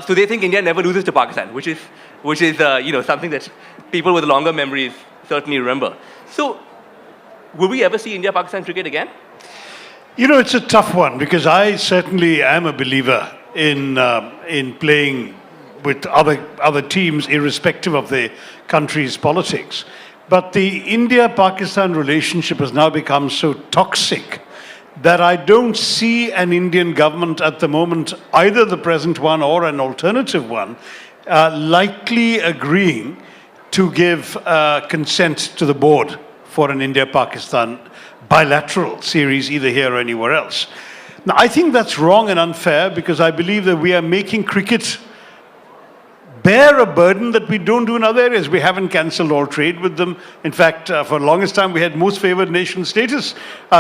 So they think India never loses to Pakistan, which is you know, something that people with longer memories certainly remember. So will we ever see India-Pakistan cricket again? You know, it's a tough one, because I certainly am a believer in playing with other teams, irrespective of the country's politics. But the India-Pakistan relationship has now become so toxic that I don't see an Indian government at the moment, either the present one or an alternative one, likely agreeing to give consent to the board for an India-Pakistan bilateral series, either here or anywhere else. Now, I think that's wrong and unfair, because I believe that we are making cricket bear a burden that we don't do in other areas. We haven't cancelled all trade with them. In fact, for the longest time, we had most favoured nation status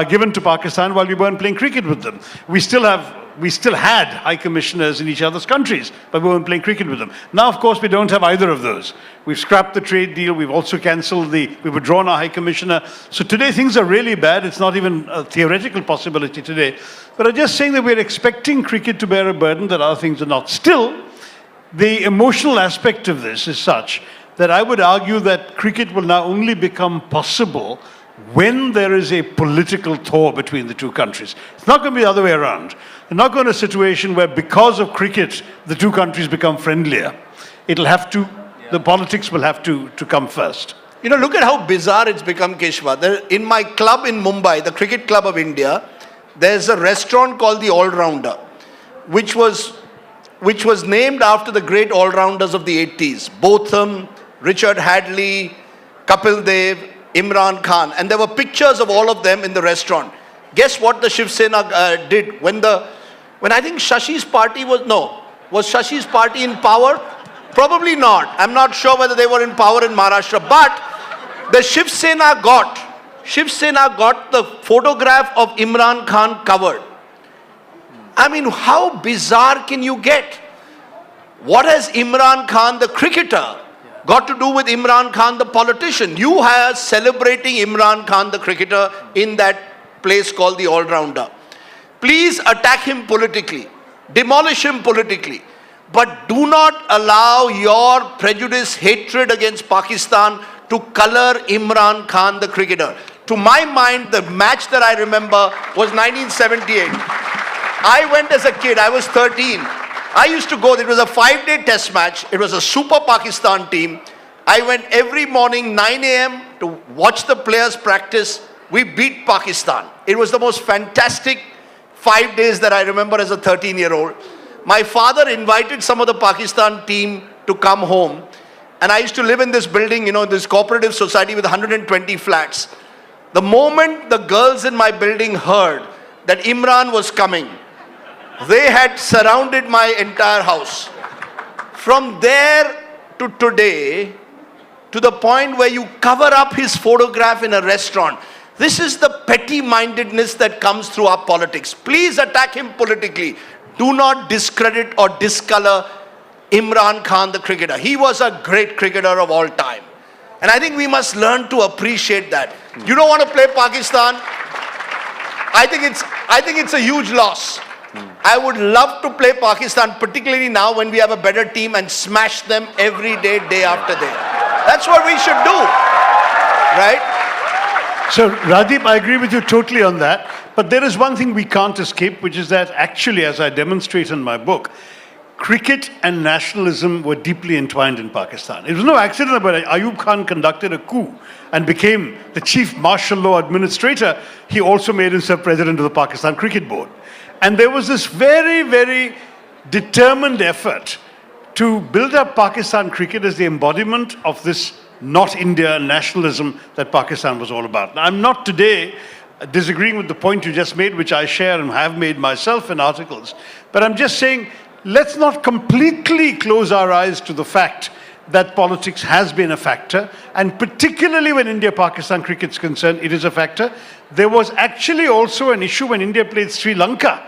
given to Pakistan while we weren't playing cricket with them. We still had high commissioners in each other's countries, but we weren't playing cricket with them. Now, of course, we don't have either of those. We've scrapped the trade deal. We've also cancelled we've withdrawn our high commissioner. So today things are really bad. It's not even a theoretical possibility today. But I'm just saying that we're expecting cricket to bear a burden that other things are not. Still, the emotional aspect of this is such that I would argue that cricket will now only become possible when there is a political thaw between the two countries. It's not going to be the other way around. We're not going to a situation where, because of cricket, the two countries become friendlier. It'll have to, the politics will have to come first. You know, look at how bizarre it's become, Keshava. In my club in Mumbai, the Cricket Club of India, there's a restaurant called the All-Rounder, which was named after the great all-rounders of the 80s. Botham, Richard Hadley, Kapil Dev, Imran Khan. And there were pictures of all of them in the restaurant. Guess what the Shiv Sena did when I think Shashi's party was Shashi's party in power? Probably not. I'm not sure whether they were in power in Maharashtra. But the Shiv Sena got the photograph of Imran Khan covered. I mean, how bizarre can you get? What has Imran Khan, the cricketer, got to do with Imran Khan, the politician? You are celebrating Imran Khan, the cricketer, in that place called the All-Rounder. Please attack him politically, demolish him politically, but do not allow your prejudice, hatred against Pakistan to color Imran Khan, the cricketer. To my mind, the match that I remember was 1978. I went as a kid, I was 13. I used to go, it was a 5-day test match. It was a super Pakistan team. I went every morning 9 a.m. to watch the players practice. We beat Pakistan. It was the most fantastic 5 days that I remember as a 13-year-old. My father invited some of the Pakistan team to come home. And I used to live in this building, you know, this cooperative society with 120 flats. The moment the girls in my building heard that Imran was coming, they had surrounded my entire house. From there to today, to the point where you cover up his photograph in a restaurant. This is the petty-mindedness that comes through our politics. Please attack him politically. Do not discredit or discolor Imran Khan, the cricketer. He was a great cricketer of all time. And I think we must learn to appreciate that. You don't want to play Pakistan? I think it's a huge loss. I would love to play Pakistan, particularly now when we have a better team, and smash them every day, day after day. That's what we should do, right? So, Rajdeep, I agree with you totally on that. But there is one thing we can't escape, which is that actually, as I demonstrate in my book, cricket and nationalism were deeply entwined in Pakistan. It was no accident that Ayub Khan conducted a coup and became the chief martial law administrator. He also made himself president of the Pakistan Cricket Board. And there was this very, very determined effort to build up Pakistan cricket as the embodiment of this not India nationalism that Pakistan was all about. Now, I'm not today disagreeing with the point you just made, which I share and have made myself in articles, but I'm just saying, let's not completely close our eyes to the fact that politics has been a factor, and particularly when India-Pakistan cricket is concerned, it is a factor. There was actually also an issue when India played Sri Lanka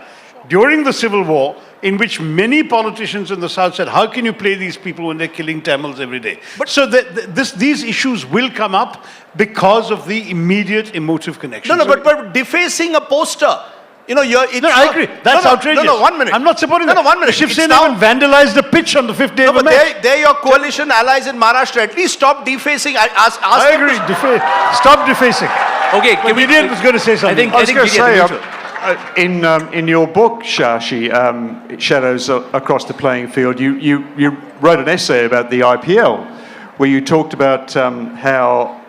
during the Civil War, in which many politicians in the South said, how can you play these people when they're killing Tamils every day? But so these issues will come up because of the immediate emotive connection. No, but defacing a poster, you know, I agree. That's outrageous. No, 1 minute. I'm not supporting that. 1 minute. Shiv Sena even vandalized the pitch on the 5th day of the match. They're your coalition allies in Maharashtra. At least stop defacing. I agree. Stop defacing. Okay, But Gideon was going to say something. I was going to say, in your book, Shashi, Shadows Across the Playing Field, you wrote an essay about the IPL, where you talked about how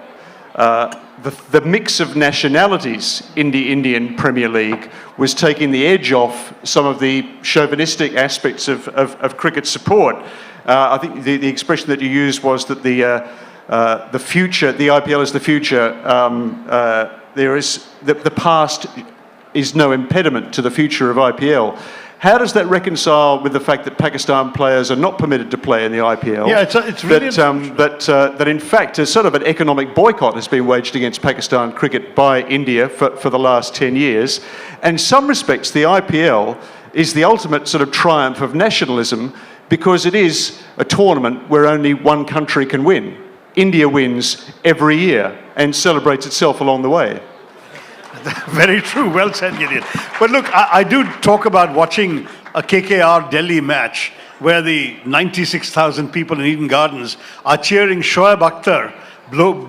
the mix of nationalities in the Indian Premier League was taking the edge off some of the chauvinistic aspects of cricket support. I think the expression that you used was that the future, the IPL is the future. There is the past is no impediment to the future of IPL. How does that reconcile with the fact that Pakistan players are not permitted to play in the IPL? Yeah, it's really that in fact a sort of an economic boycott has been waged against Pakistan cricket by India for the last 10 years. And in some respects, the IPL is the ultimate sort of triumph of nationalism, because it is a tournament where only one country can win. India wins every year and celebrates itself along the way. Very true. Well said, Gideon. But look, I do talk about watching a KKR Delhi match where the 96,000 people in Eden Gardens are cheering Shoaib Akhtar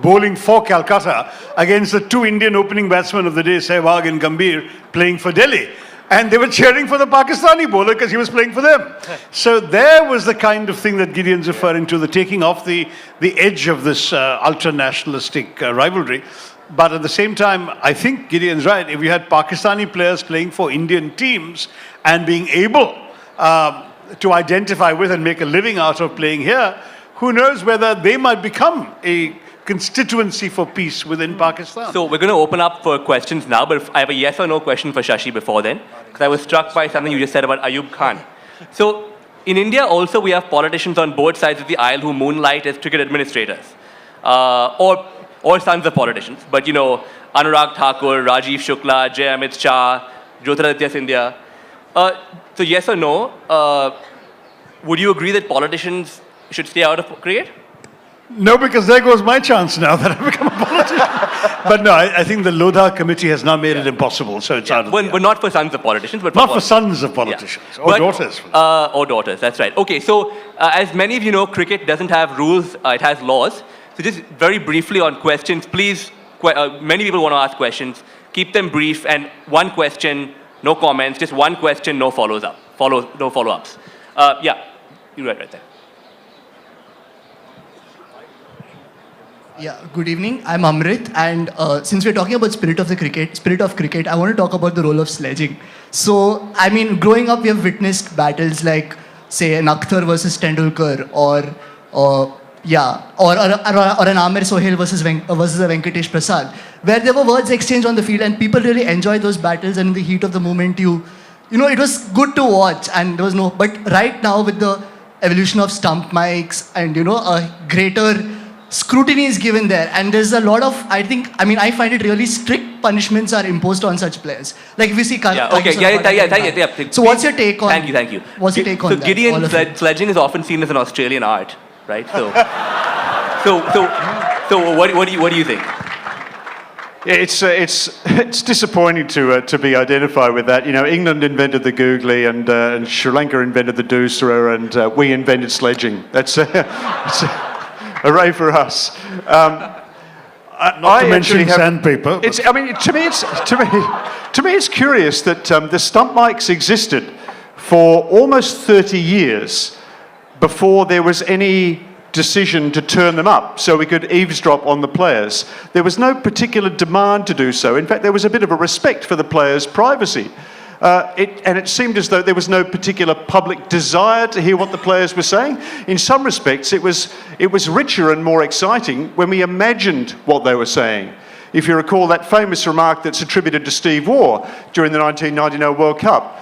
bowling for Calcutta against the two Indian opening batsmen of the day, Sehwag and Gambhir, playing for Delhi. And they were cheering for the Pakistani bowler because he was playing for them. So there was the kind of thing that Gideon's referring to, the taking off the edge of this ultra-nationalistic rivalry. But at the same time, I think Gideon's right. If you had Pakistani players playing for Indian teams and being able to identify with and make a living out of playing here, who knows whether they might become a constituency for peace within Pakistan. So we're going to open up for questions now, but I have a yes or no question for Shashi before then, because I was struck by something you just said about Ayub Khan. So in India also we have politicians on both sides of the aisle who moonlight as cricket administrators, or sons of politicians. But you know, Anurag Thakur, Rajiv Shukla, Jai Amit Shah, Jyotiraditya Scindia. So yes or no, would you agree that politicians should stay out of cricket? No, because there goes my chance now that I've become a politician. But no, I think the Lodha committee has now made it impossible, so it's out of Well, not for sons of politicians, but not for sons of politicians, or daughters. Or daughters, that's right. Okay, so as many of you know, cricket doesn't have rules, it has laws. So just very briefly on questions, please, many people want to ask questions. Keep them brief, and one question, no comments, just one question, no follow-ups. Yeah, you're right there. Yeah, good evening. I'm Amrit, and since we're talking about spirit of cricket, I want to talk about the role of sledging. So, I mean, growing up, we have witnessed battles like, say, an Akhtar versus Tendulkar, or an Amir Sohail versus a Venkatesh Prasad, where there were words exchanged on the field, and people really enjoyed those battles. And in the heat of the moment, you know, it was good to watch, and there was no. But right now, with the evolution of stump mics and a greater scrutiny is given there, and there's a lot of, I find it really strict punishments are imposed on such players. Like if you see... So what's your take on... Thank you. What's your take on that? So Gideon, sledging is often seen as an Australian art, right? So what do you think? Yeah, it's disappointing to be identified with that. You know, England invented the googly, and Sri Lanka invented the doosra, and we invented sledging. That's hooray for us. Not to mention sandpaper. To me, it's curious that the stump mics existed for almost 30 years before there was any decision to turn them up so we could eavesdrop on the players. There was no particular demand to do so. In fact, there was a bit of a respect for the players' privacy. And it seemed as though there was no particular public desire to hear what the players were saying. In some respects, it was richer and more exciting when we imagined what they were saying. If you recall that famous remark that's attributed to Steve Waugh during the 1999 World Cup,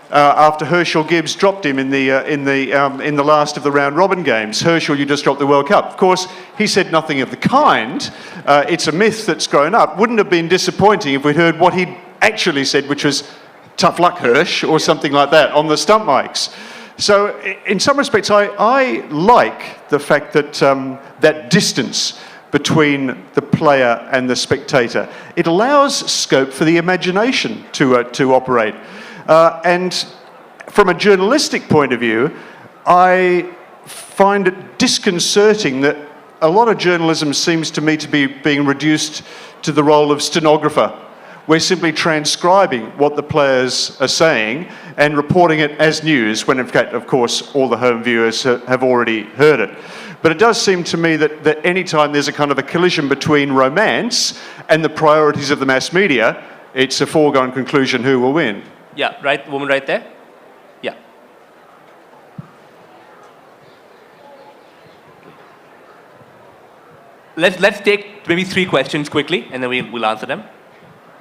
after Herschel Gibbs dropped him in the last of the round robin games. Herschel, you just dropped the World Cup. Of course, he said nothing of the kind. It's a myth that's grown up. Wouldn't have been disappointing if we'd heard what he'd actually said, which was "tough luck, Hirsch," or something like that on the stump mics. So in some respects, I like the fact that that distance between the player and the spectator. It allows scope for the imagination to operate. And from a journalistic point of view, I find it disconcerting that a lot of journalism seems to me to be being reduced to the role of stenographer. We're simply transcribing what the players are saying and reporting it as news, when in fact, of course, all the home viewers have already heard it. But it does seem to me that any time there's a kind of a collision between romance and the priorities of the mass media, it's a foregone conclusion who will win. Yeah, right, woman right there. Yeah. Let's take maybe 3 questions quickly, and then we'll answer them.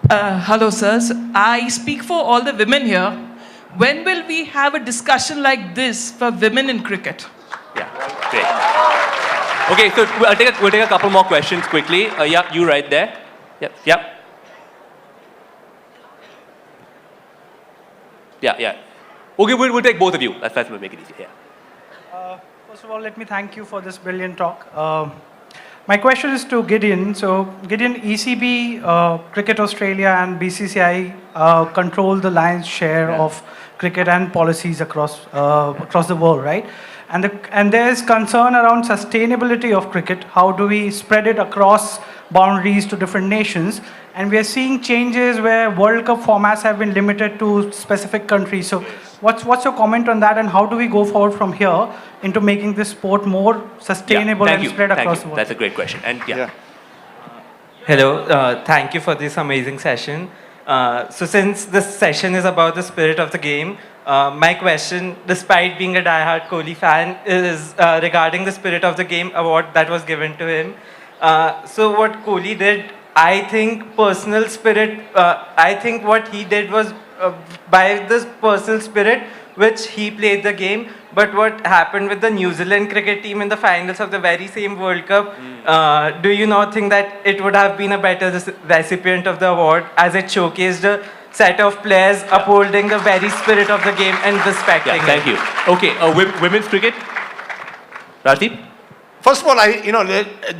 Hello, sirs. I speak for all the women here. When will we have a discussion like this for women in cricket? Yeah, great. Okay, so we'll take a couple more questions quickly. Yeah, you right there. Yep, yep. Yeah. Okay, we'll take both of you. That's what will make it easy. Yeah. First of all, let me thank you for this brilliant talk. My question is to Gideon. So, Gideon, ECB, Cricket Australia, and BCCI control the lion's share of cricket and policies across the world, right? And there is concern around sustainability of cricket. How do we spread it across boundaries to different nations? And we are seeing changes where World Cup formats have been limited to specific countries. So what's your comment on that, and how do we go forward from here into making this sport more sustainable and spread across the world? That's a great question. And Hello, thank you for this amazing session. So since this session is about the spirit of the game, my question, despite being a diehard Kohli fan, is regarding the Spirit of the Game award that was given to him. So what Kohli did, I think personal spirit, I think what he did was by this personal spirit which he played the game. But what happened with the New Zealand cricket team in the finals of the very same World Cup, do you not think that it would have been a better recipient of the award, as it showcased a set of players upholding the very spirit of the game and respecting it? Thank you. Okay, women's cricket? Rajdeep? First of all,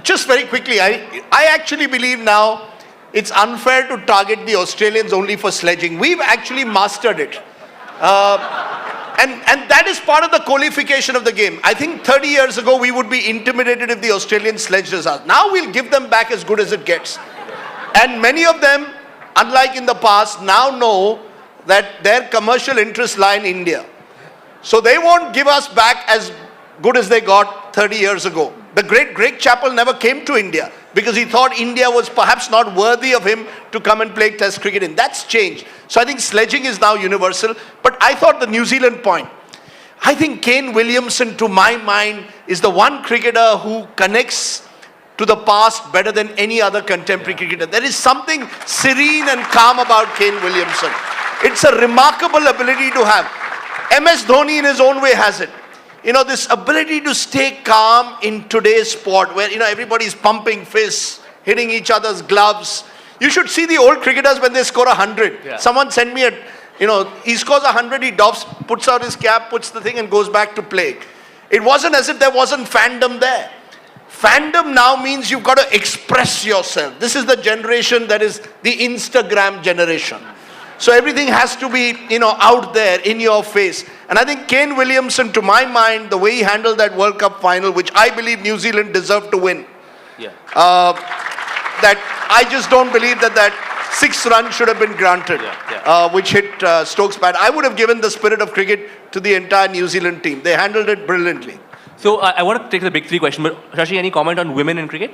just very quickly, I actually believe now it's unfair to target the Australians only for sledging. We've actually mastered it. And that is part of the qualification of the game. I think 30 years ago, we would be intimidated if the Australians sledged us out. Now we'll give them back as good as it gets. And many of them, unlike in the past, now know that their commercial interests lie in India. So they won't give us back as good as they got 30 years ago. The great Greg Chappell never came to India because he thought India was perhaps not worthy of him to come and play Test cricket in. That's changed. So I think sledging is now universal. But I thought the New Zealand point, I think Kane Williamson, to my mind, is the one cricketer who connects to the past better than any other contemporary cricketer. There is something serene and calm about Kane Williamson. It's a remarkable ability to have. MS Dhoni in his own way has it. This ability to stay calm in today's sport where, everybody's pumping fists, hitting each other's gloves. You should see the old cricketers when they score 100. Yeah. Someone sent me he scores 100, he doffs, puts out his cap, puts the thing and goes back to play. It wasn't as if there wasn't fandom there. Fandom now means you've got to express yourself. This is the generation that is the Instagram generation. So everything has to be, out there in your face. And I think Kane Williamson, to my mind, the way he handled that World Cup final, which I believe New Zealand deserved to win. Yeah. That I just don't believe that 6 runs should have been granted, which hit Stokes' bat. I would have given the spirit of cricket to the entire New Zealand team. They handled it brilliantly. So I want to take the big three question, but Shashi, any comment on women in cricket?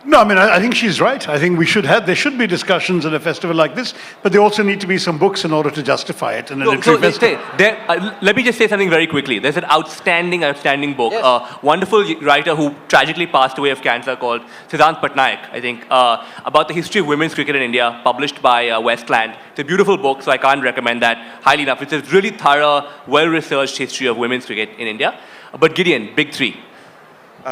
No, I mean, I think she's right. I think there should be discussions at a festival like this, but there also need to be some books in order to justify it in a literary festival. Let me just say something very quickly. There's an outstanding book, a wonderful writer who tragically passed away of cancer called Siddhant Patnaik, I think, about the history of women's cricket in India, published by Westland. It's a beautiful book, so I can't recommend that highly enough. It's a really thorough, well-researched history of women's cricket in India. But Gideon, big three.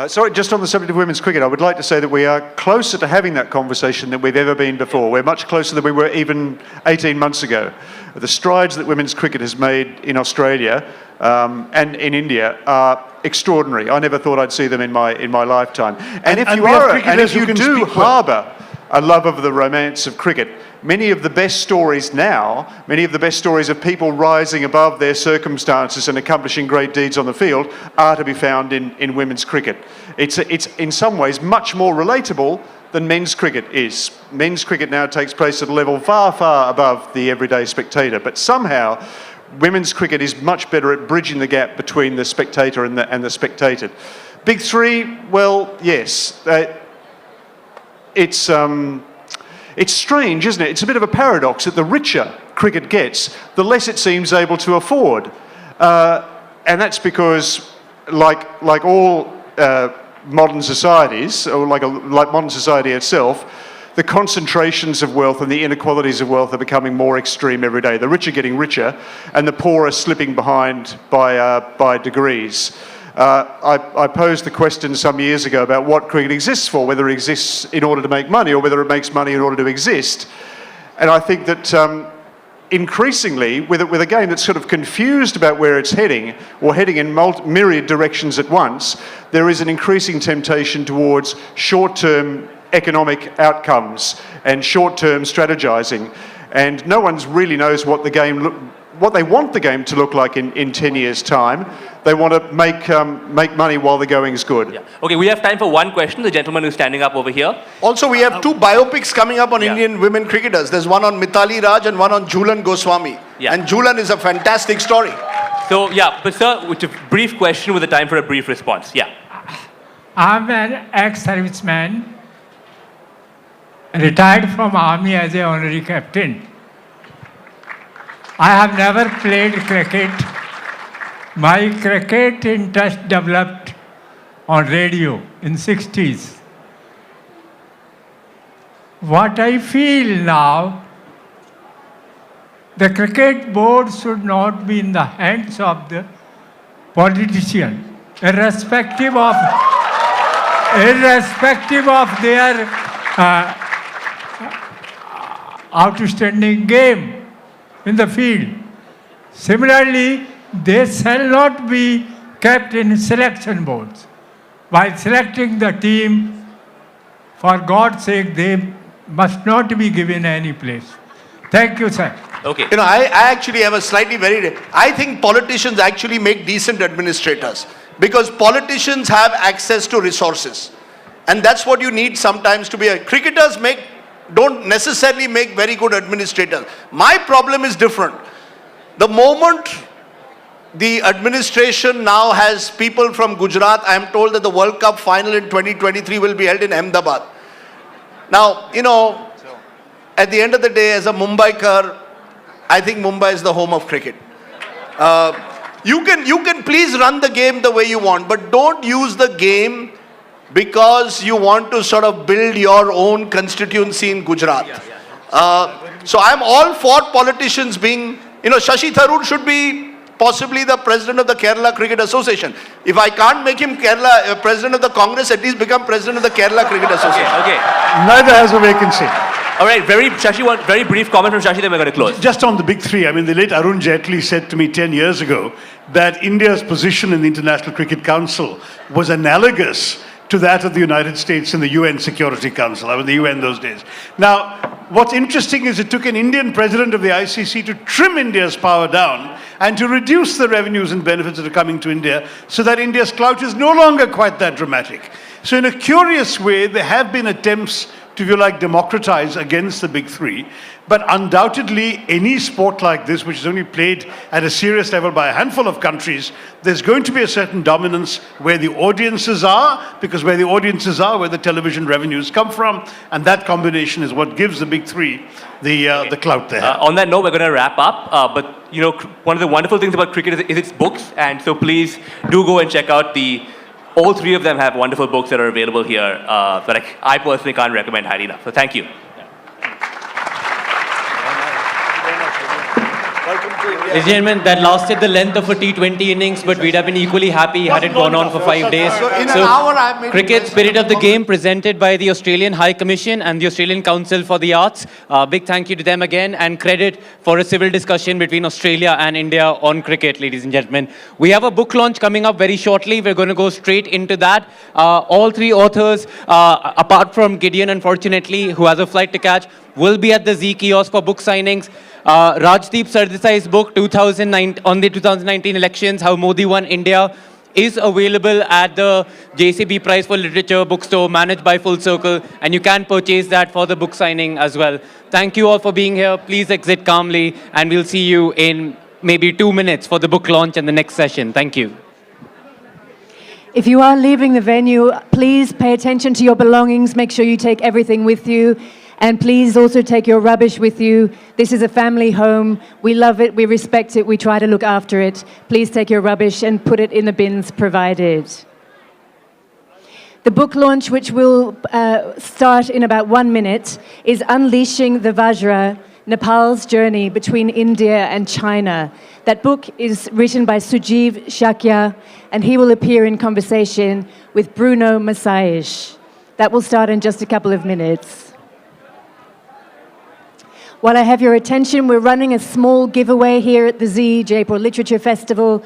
Sorry, just on the subject of women's cricket, I would like to say that we are closer to having that conversation than we've ever been before. We're much closer than we were even 18 months ago. The strides that women's cricket has made in Australia and in India are extraordinary. I never thought I'd see them in my lifetime. And if you do harbour a love of the romance of cricket, many of the best stories now, many of the best stories of people rising above their circumstances and accomplishing great deeds on the field are to be found in women's cricket. It's in some ways much more relatable than men's cricket is. Men's cricket now takes place at a level far, far above the everyday spectator, but somehow women's cricket is much better at bridging the gap between the spectator and the spectated. Big three, well, yes. It's strange, isn't it? It's a bit of a paradox that the richer cricket gets, the less it seems able to afford. And that's because, like all modern societies, or like modern society itself, the concentrations of wealth and the inequalities of wealth are becoming more extreme every day. The rich are getting richer, and the poor are slipping behind by degrees. I posed the question some years ago about what cricket exists for, whether it exists in order to make money or whether it makes money in order to exist. And I think that increasingly, with a game that's sort of confused about where it's heading, or heading in myriad directions at once, there is an increasing temptation towards short-term economic outcomes and short-term strategizing. And no one really knows what they want the game to look like in 10 years' time. They want to make money while the going is good. Yeah. Okay, we have time for one question. The gentleman who's standing up over here. Also, we have 2 biopics coming up on Indian women cricketers. There's one on Mithali Raj and one on Jhulan Goswami. Yeah. And Jhulan is a fantastic story. So, but sir, with a brief question with a time for a brief response. Yeah. I'm an ex-serviceman, retired from army as an honorary captain. I have never played cricket. My cricket interest developed on radio in 60s. What I feel now, the cricket board should not be in the hands of the politician, irrespective of their outstanding game in the field. Similarly, they shall not be kept in selection boards. While selecting the team, for God's sake, they must not be given any place. Thank you, sir. Okay. You know, I actually have a slightly I think politicians actually make decent administrators, because politicians have access to resources. And that's what you need sometimes to be cricketers don't necessarily make very good administrators. My problem is different. The moment the administration now has people from Gujarat, I am told that the World Cup final in 2023 will be held in Ahmedabad. Now, you know, at the end of the day, as a Mumbaikar, I think Mumbai is the home of cricket. You can please run the game the way you want, but don't use the game because you want to sort of build your own constituency in Gujarat. So I'm all for politicians being, you know, Shashi Tharoor should be possibly the president of the Kerala Cricket Association. If I can't make him president of the Congress, at least become president of the Kerala Cricket Association. Okay. Neither has a vacancy. All right, one very brief comment from Shashi, then we're going to close. Just on the big three, I mean, the late Arun Jaitley said to me 10 years ago that India's position in the International Cricket Council was analogous to that of the United States in the UN Security Council, I mean the UN those days. Now, what's interesting is it took an Indian president of the ICC to trim India's power down and to reduce the revenues and benefits that are coming to India so that India's clout is no longer quite that dramatic. So in a curious way, there have been attempts to, if you like, democratize against the big three. But undoubtedly, any sport like this, which is only played at a serious level by a handful of countries, there's going to be a certain dominance where the audiences are, because where the audiences are, where the television revenues come from, and that combination is what gives the big three the clout they have. On that note, we're going to wrap up. But you know, one of the wonderful things about cricket is its books, and so please do go and check out all three of them have wonderful books that are available here that I personally can't recommend highly enough. So thank you. Ladies and gentlemen, that lasted the length of a T20 innings, but we'd have been equally happy had it gone on for 5 days. So in an hour, I've made Cricket Spirit of the Game presented by the Australian High Commission and the Australian Council for the Arts. Big thank you to them again, and credit for a civil discussion between Australia and India on cricket, ladies and gentlemen. We have a book launch coming up very shortly. We're going to go straight into that. All three authors, apart from Gideon, unfortunately, who has a flight to catch, will be at the Z kiosk for book signings. Rajdeep Sardesai's book on the 2019 elections, How Modi Won India, is available at the JCB Prize for Literature bookstore managed by Full Circle, and you can purchase that for the book signing as well. Thank you all for being here. Please exit calmly, and we'll see you in maybe 2 minutes for the book launch and the next session. Thank you. If you are leaving the venue, please pay attention to your belongings. Make sure you take everything with you. And please also take your rubbish with you. This is a family home. We love it, we respect it, we try to look after it. Please take your rubbish and put it in the bins provided. The book launch, which will start in about 1 minute, is Unleashing the Vajra, Nepal's Journey Between India and China. That book is written by Sujeev Shakya, and he will appear in conversation with Bruno Masaish. That will start in just a couple of minutes. While I have your attention, we're running a small giveaway here at the Z Jaipur Literature Festival.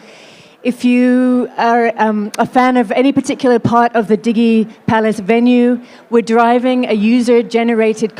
If you are a fan of any particular part of the Diggy Palace venue, we're driving a user-generated